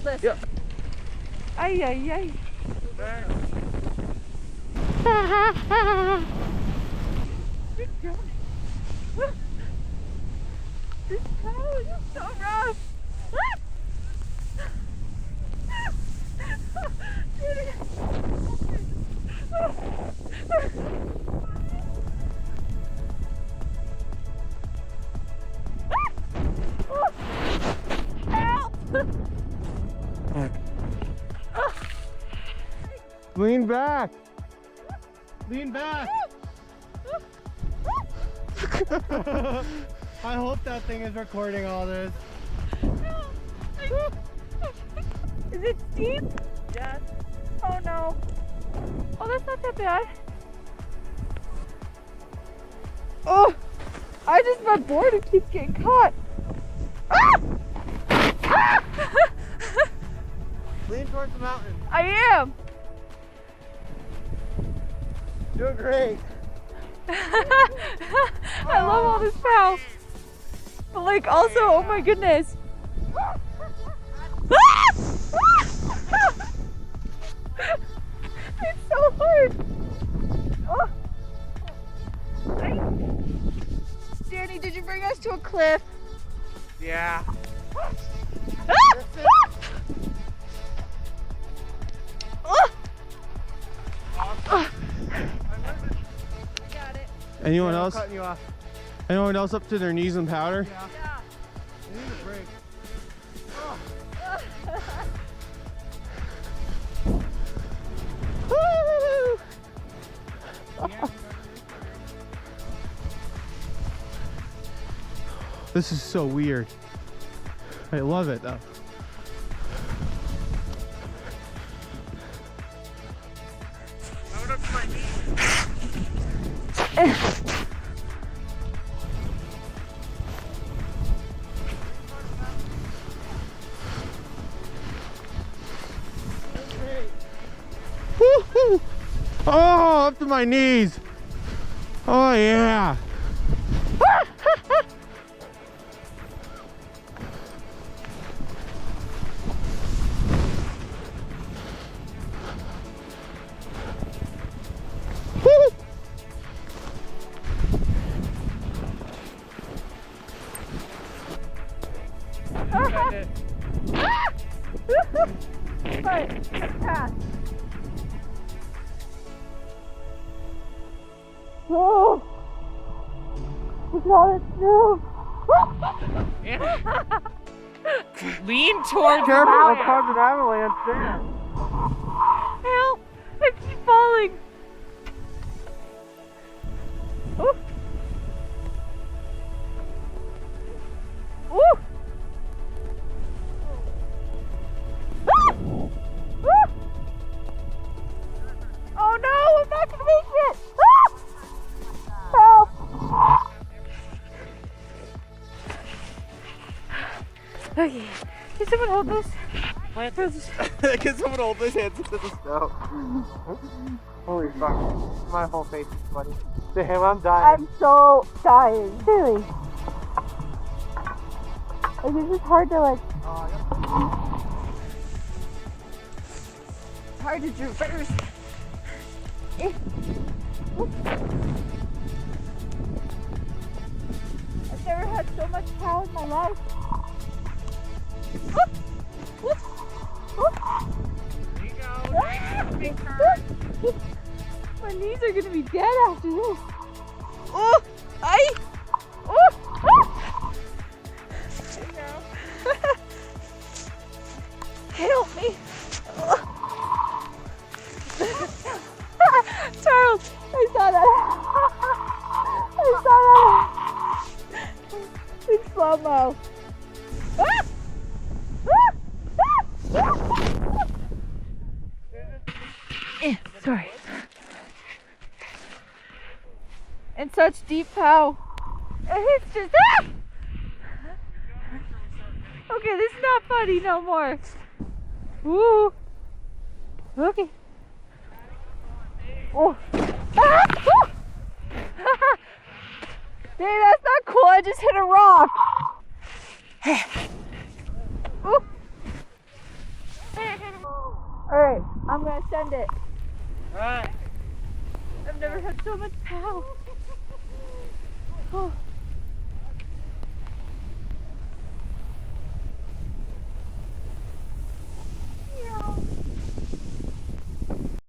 this. Yeah. Ay, ay, ay. This cow is so rough. Lean back. Lean back. I hope that thing is recording all this. Is it steep? Yes. Oh no. Oh, that's not that bad. Oh, my board keeps getting caught. Ah! Ah! Lean towards the mountain. I am. Doing great. I love all this pow. But like also, oh my goodness. It's so hard. Oh. Danny, did you bring us to a cliff? Yeah. Anyone else? Cutting you off. Anyone else up to their knees in powder? Yeah. I need a break. This is so weird. I love it though. I'm up to my knees. Woo-hoo. Oh, up to my knees. Oh yeah. Alright, pass. Oh, look at all this snow. Lean towards Careful, the it'll cause an avalanche there. Help! I keep falling. Ooh. Ooh. Ah! Ah! Oh no, I'm not gonna make it! Ah! Help! Okay, can someone hold this? Can someone hold this hands into the snow? Holy fuck. My whole face is sweaty. Damn, I'm dying. I'm so dying. Really? Like, it's just hard to like... hard to traverse. I've never had so much power in my life. There you go. My knees are gonna be dead after this. Oh, oh, oh. There you go. Help me. Charles, I saw that. I saw that. In slow-mo. Sorry. And such deep pow. It's just Okay, this is not funny no more. Woo. Okay. Oh. Dang, that's not cool. I just hit a rock. Ooh. Alright, I'm gonna send it. Alright. I've never had so much POW. Oh.